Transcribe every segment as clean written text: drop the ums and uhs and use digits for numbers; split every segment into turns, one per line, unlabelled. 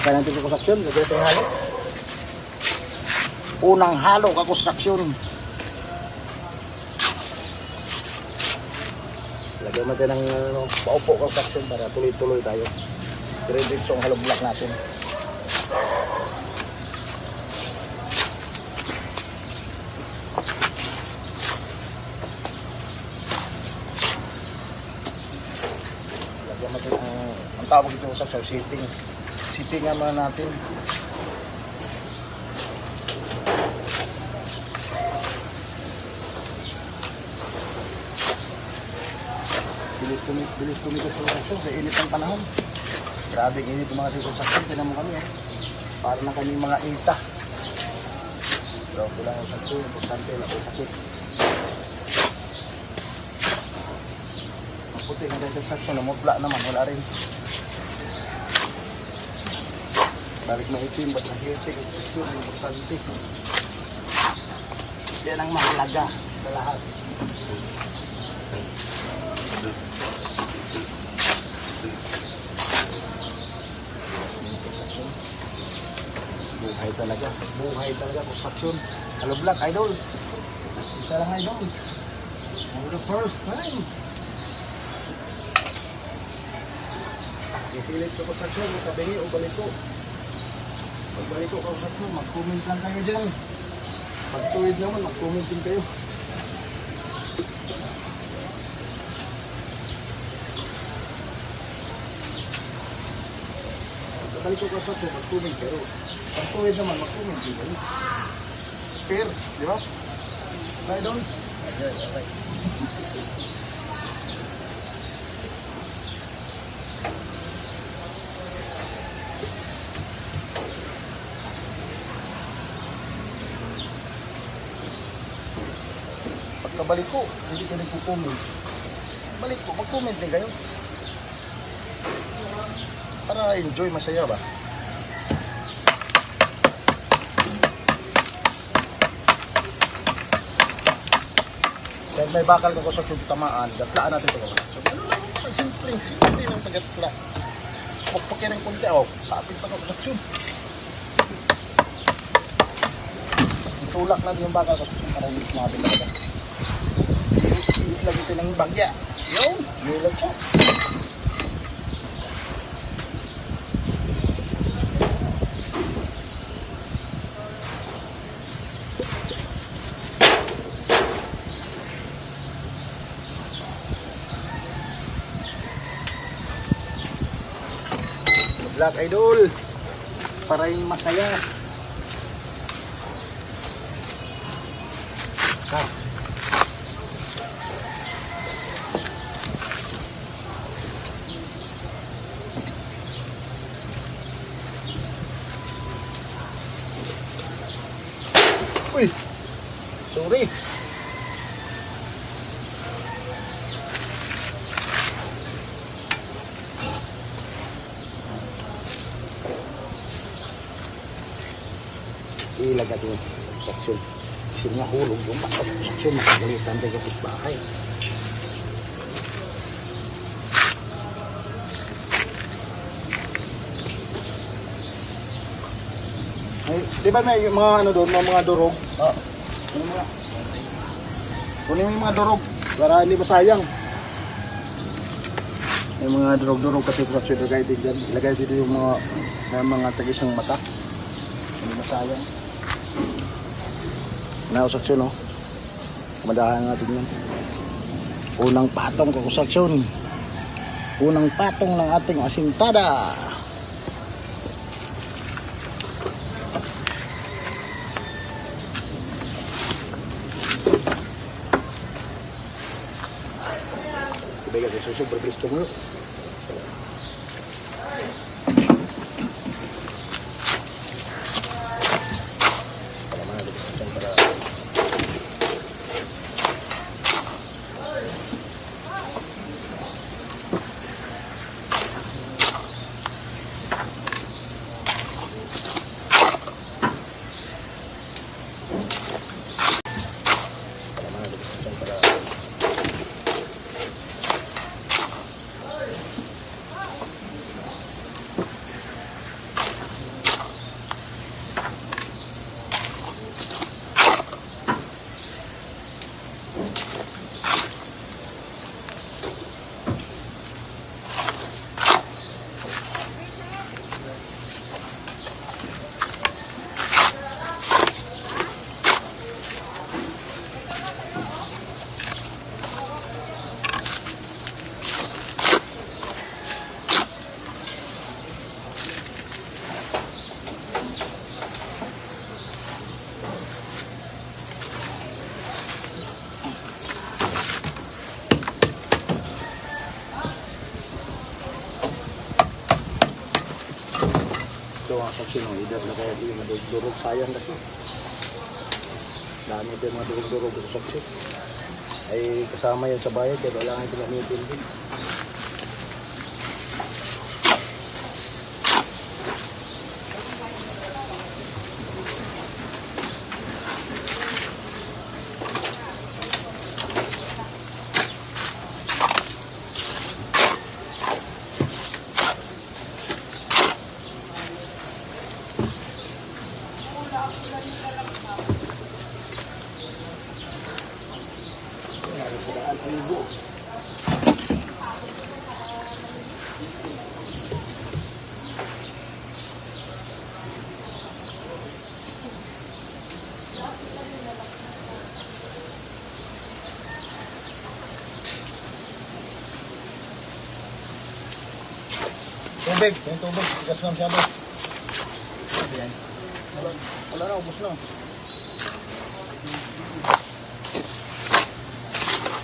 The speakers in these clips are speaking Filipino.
Sakay natin sa konstruksyon. Lagyan natin halo. Unang halo ka konstruksyon. Lagyan natin ng paupo konstruksyon para tuloy-tuloy tayo. Diretso ang halo block natin. Lagyan natin ang tawag ito sa sitting. Sitting naman natin. Bilis tumigas sa konstruksyon sa init ng panahon. Grabe init yung mga sa konstruksyon. Tinan mo kami para na kami mga ita. Pero kulang yung konstruksyon. Importante na po sakit. Ang puti ng konstruksyon. Namutla naman. Wala rin. Balik na itim. Ba't nahitik? Konstruksyon. Importante. Yan ang mahalaga sa lahat. Buhay talaga construction. Hello Black Idol. Isa lang idol. For the first time. Isilit ko construction, magkabingi o balito. Pag balito ka construction, mag-comment lang kayo dyan. Pag tuwid naman, mag-comment din kayo. Balik ko sa ito, mag-comment pero pag tuwid naman, mag-comment din kayo. Fair, di ba? Right on? Okay. Pagkabalik ko, hindi ka nagpo-comment. Balik ko, mag-comment din kayo. Para enjoy, masaya ba? Dahil may bakal ka konstruksyon tamaan, gatlaan natin ito. So, ano lang, simple lang paggatla. Pagpakin ng kunti, sapin pa ka konstruksyon. Itulak natin yung bakal konstruksyon para hindi sumabing talaga. Lagi ito ng bagya. Yun, yun lang siya. Black Idol para yung masaya. Uy, sorry. Ilag natin yung konstruksyon. Kasi nga hulog yung konstruksyon. Makagalitan tayo kapit bahay. Ay, di ba may mga ano doon, mga durog? Kunin mo yung mga durog para hindi masayang. May mga durog-durog kasi konstruksyon ilagay din dyan. Ilagay dito yung mga tagisang mata. Hindi masayang. Konstruksyon, no? Kumadahan natin yan. Unang patong konstruksyon. Unang patong ng ating asintada. Ibigay ko sa super blisto mo. construction ng either na kaya di madurog sayang kasi. Dami din mga durog-durog construction. Ay kasama yan sa bayad kaya kailangan ito gamitin din. Tubig, yung tubig, tigas na masyado. Wala na, ubos na.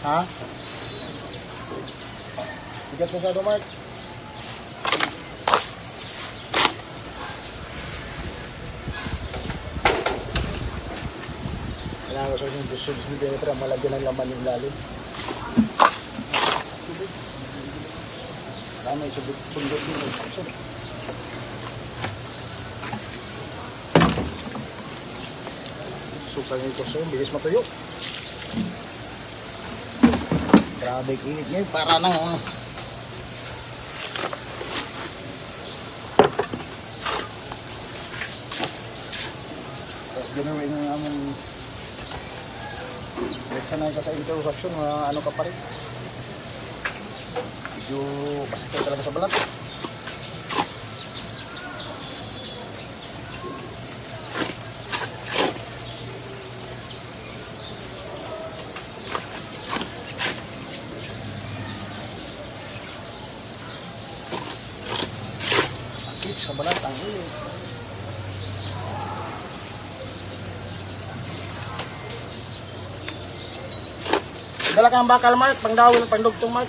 Ha? Tigas masyado, Mark. Kailangan ko sa yung gusto nito para malagyan ng laman yung lalim. May sundot nyo. Sukal nito so, bilis matuyo. Grabe init ngayon, para nang gano'n rin ang aming sanay ka sa interruption, ano ka pa rin. Medyo masakit talaga sa balat. Sakit sa balat ang init. Dala kang bakal, Mark, pangdawin, pangdugtong, Mark.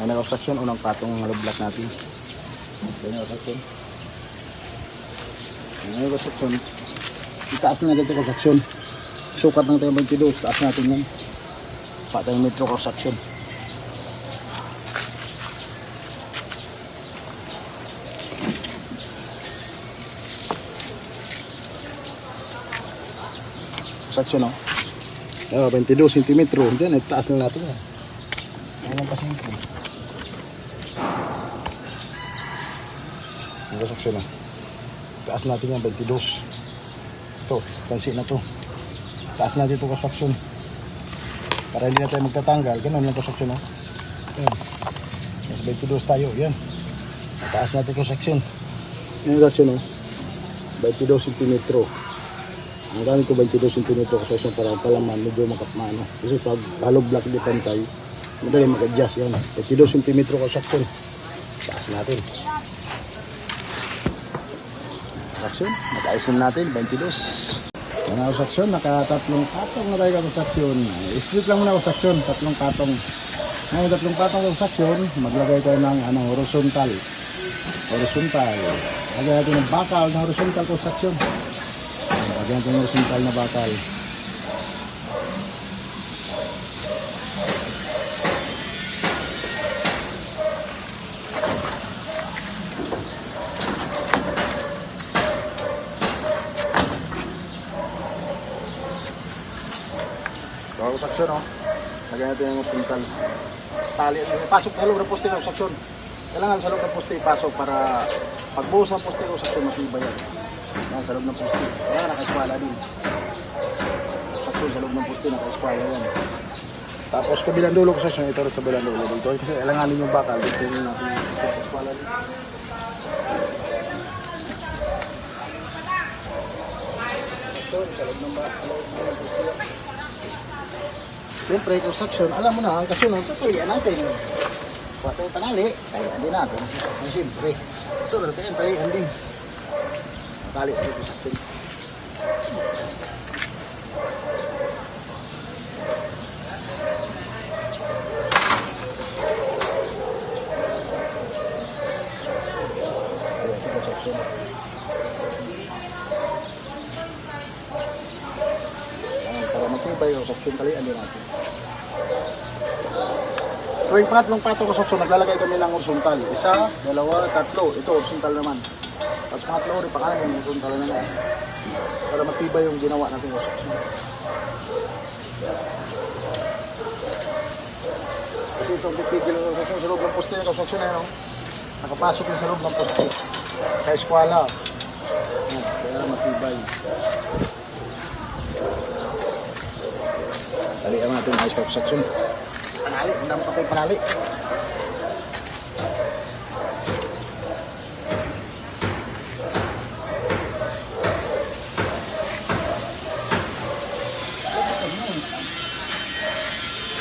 Ang nag-construction, unang patong hollow block natin. Ang nag-construction. Ang nag-construction. Itaas na natin ito construction. Sukat ng tayo 22. Taas natin yan. Patay metro construction. Construction, no? 22 cm. Diyan, itaas na natin yan. Ayan kasi ito. Ang construction na. Taas natin yan, 22. Ito, pansi na to. Taas natin ito construction. Para hindi na tayo magtatanggal. Ganun yung construction, no? Ayan. Mas 22 tayo, yan. Taas natin construction. Yung construction, no? 22 cm. Ang gamit ko 22 cm construction para palaman, medyo makapmano. Kasi pag hollow block di pantay, madali mag-adjust yan. 22 cm construction. Taas natin. Construction. Nag-aisin natin. 22. Yan ang construction. Naka-tatlong katong na tayo construction. Straight lang muna construction. Tatlong katong. Ngayon tatlong katong construction. Maglagay tayo ng horizontal. Horizontal. Lagay natin ng bakal na horizontal construction. Lagyan natin ng horizontal na bakal. Bago saksyon, no? Lagyan natin yung horizontal. Tali, pasok sa loob ng poste ng saksyon. Kailangan sa loob ng poste ipasok para pagbuhos ng poste ng saksyon matibay yan. Yan sa loob ng poste. Kaya naka-eskwala din. Saksyon sa loob ng poste, naka-eskwala yan. Tapos kabilang dulo ko saksyon, ito rin kabilang dulo dito. Kasi kailanganin yung bakal. Dito yung natin naka-eskwala din. Saksyon sa loob ng poste. Siyempre, construction, alam mo na, ang kasunod, tutulian natin. Kuha tayong tanali, talian din natin. Siyempre, ito, tayong talian din. Tali tayo construction. construction, talian din natin. Tuwing pangatlong patong construction, naglalagay kami ng horizontal. Isa, dalawa, tatlo. Ito, horizontal naman. Tapos pangatlo, rin pa kanin, horizontal na naman. Para matibay yung ginawa natin construction. Kasi itong pipigil ng construction sa loob ng poste ng construction na yun. Nakapasok yung sa loob ng poste. Kaya eskwala. Kaya matibay. Talian natin ang construction. Panali, ang dami patay panali.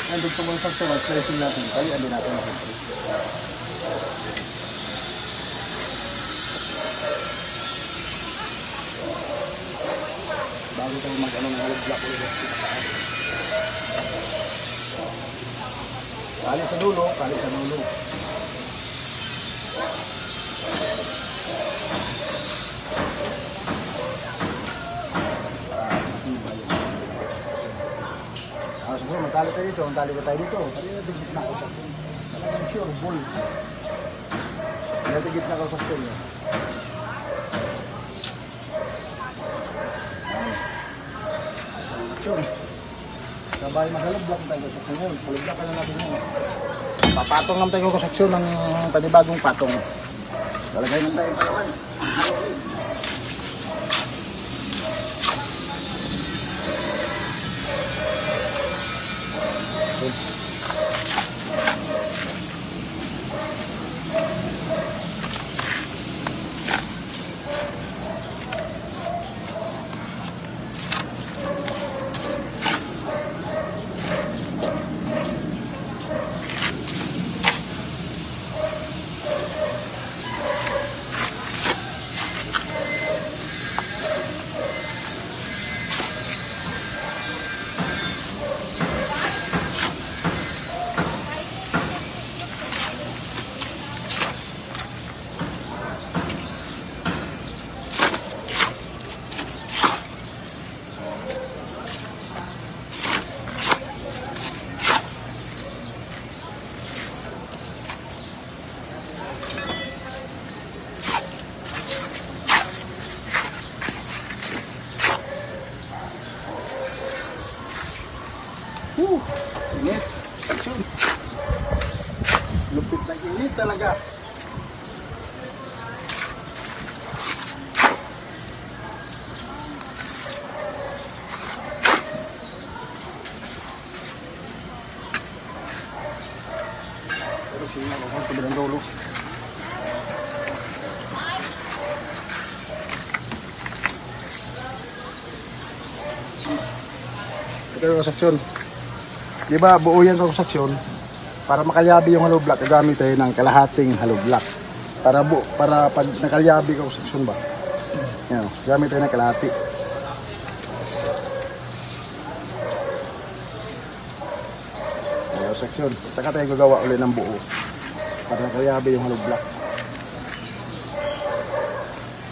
Nandun sa mga construction, placing natin. Talian din natin. Bago tayo mag-ano ng hollow block ulit. Kali sa dulo, kali sa dulo. Siguro magtali tayo dito, magtali ka tayo dito. Tali na tigit na ako sa akin. Talagang sure, bull. Tigit na ako sa akin. Sure. Sabay maghalublock tayo sa akin ngayon. Halublock ka na natin ngayon. Papatong naman tayo konstruksyon ng panibagong patong. Lalagay naman tayo palawan. Init. Lupit na init talaga. Pero sila ako sa bilang dulo. Ito yung seksyon. Diba buo yan sa konstruksyon, para makalyabi yung hollow block, gagamit tayo ng kalahating hollow block. Para pag nakalyabi ka konstruksyon ba, yan, gamit tayo ng kalahati. Ayan, section. Saka tayo gagawa ulit ng buo, para nakalyabi yung hollow block.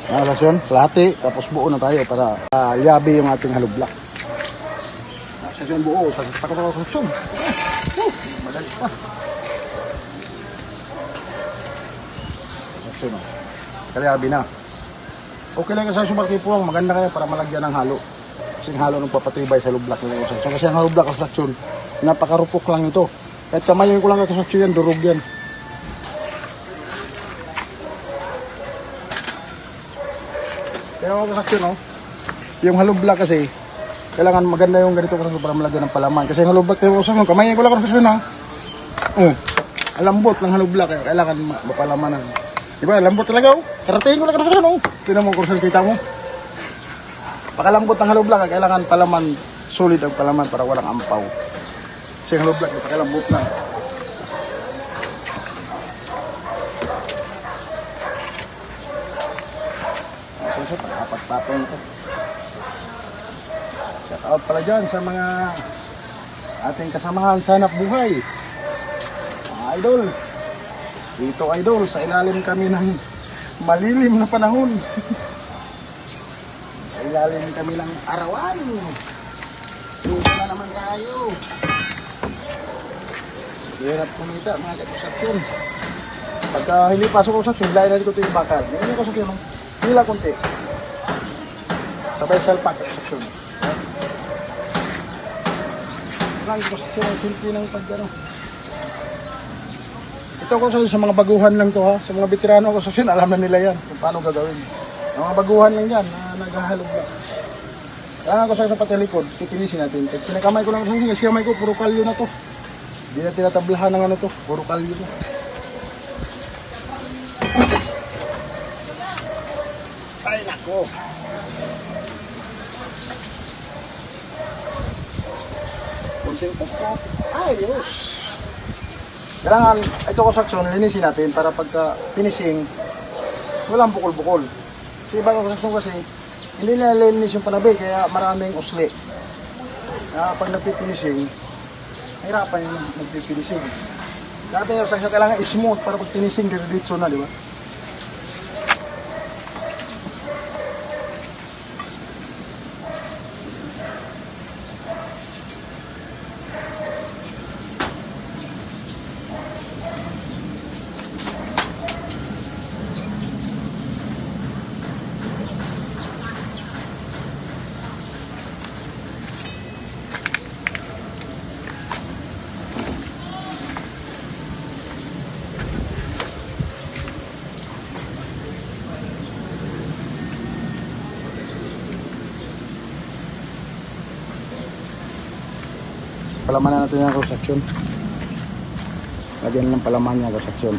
Ayan, section, kalahati, tapos buo na tayo para lyabi yung ating hollow block. Seksyon buo, takot ako konstruksyon. Madali pa. Seksyon. Kalyabi na. Okay lang kasi sa sumarkipuang, maganda kaya para malagyan ng halo. Kasi halo nung papatibay sa lublak ng konstruksyon. Kasi ang lublak konstruksyon, napakarupok lang ito. Kahit kamayin ko lang ang konstruksyon yan, durog yan. Kaya mga konstruksyon, no? Yung hollow block kasi, kailangan maganda yung ganito para malagyan ng palaman. Kasi yung hollow block tayo konstruksyon, kamayin ko lang konstruksyon, ha? Alambot ng hollow block, kailangan mapalamanan. Diba, lambot talaga, oh. Karating ko lang konstruksyon, oh. Tignan mo konstruksyon, kita mo. Pakalambot ng hollow block, kailangan palaman, solid ang palaman para walang ampaw. Kasi yung hollow block, pakalambot na. So, pang-apat-patong ito. Shout out pala dyan sa mga ating kasamahan sa hanap buhay. Mga idol. Dito idol, sa ilalim kami ng malilim na panahon. Sa ilalim kami ng arawan. Dito na naman tayo. Hirap kumita mga kakonstruksyon. Pagka hindi pasok konstruksyon, hilahin natin ko ito yung bakal. Ngayon yung konstruksyon, hila konti. Sabay salpak konstruksyon. Ang konstruksyon ang simple ng pag-ano. Ito ko sa mga baguhan lang to ha. Sa mga veterano konstruksyon, alam na nila yan kung paano gagawin. Ang mga baguhan lang yan na naghahalog lang. Kaya ako sa pati likod, titinisin natin. Pinakamay ko lang sa kasi kamay ko, puro kalyo na to. Hindi na tinatablahan ng ano to, puro kalyo to. Ay nako! Kunting pagka, ayos! Kailangan, ito construction, linisin natin para pagka finishing, walang bukol-bukol. Kasi ibang construction kasi, hindi na nalilinis yung panabi, kaya maraming usli. Kaya pag nagpifinishing, hirapan yung nagpifinishing. Dati yung construction, kailangan smooth para pag finishing, diretso na, di ba? Palamanan natin yung construction. Lagyan ng palaman yung construction.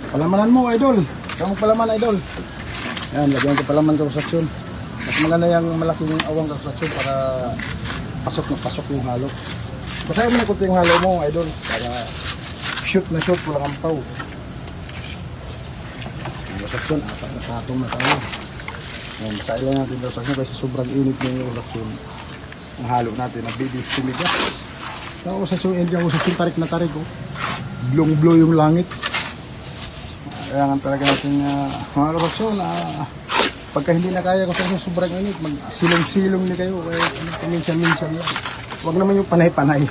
Palamanan mo, idol. Kamang palaman, idol. Yan, lagyan ko palaman sa construction. Mas maganda yung malaking awang construction para pasok na pasok yung halo. Basahin mo na kunti yung halo mo, idol. Para shoot na shoot, walang ampaw. Construction, apat na katong na tayo. Yan, basahin lang natin yung construction kasi sobrang init na yung construction. Ang halo natin, nabibis tumigas. Tapos sa yung tarik na tarik, oh. Blong-blow yung langit. Kailangan talaga natin mga kapasyon na pagka hindi na kaya ko sa sobrang init, magsilong-silong ni kayo. Kaya minsan-minsan lang. Huwag naman yung panay-panay.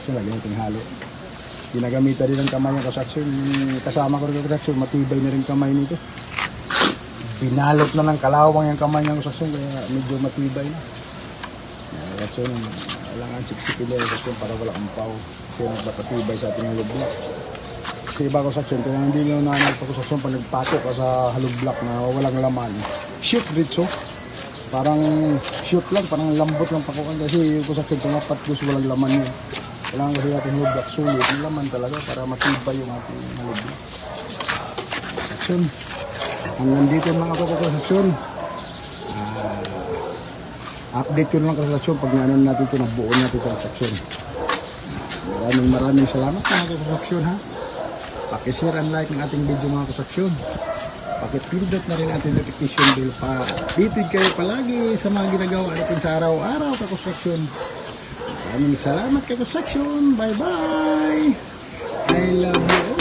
So, lagyan natin halo. Ginagamitan din ang kamay ng construction. Kasama ko rin ng construction, matibay na rin kamay nito. Pinalot na ng kalawang yung kamay ng construction kaya medyo matibay na. Construction, kailangan siksipin na yung construction para wala ampaw. Kasi nagpapatibay sa ating hollow block. Kasi iba construction, kaya hindi nyo na nagpa-construction pag nagpatok ka sa hollow block na walang laman. Shoot dito. Parang shoot lang, parang lambot lang pakukan kasi yung construction kung apat gusto walang laman yun. Kailangan kasi ating hollow block sulit. Yung laman talaga para matibay yung ating hollow block. Construction. Hanggang dito mga construction. Update ko lang construction pag nanon natin ito, nabuo natin sa construction. Maraming salamat mga construction ha. Paki-share and like ng ating video mga construction. Paki-pindot na rin ating notification bell para updated kayo palagi sa mga ginagawa natin sa araw-araw ka construction. Maraming salamat ka construction. Bye bye. I love you.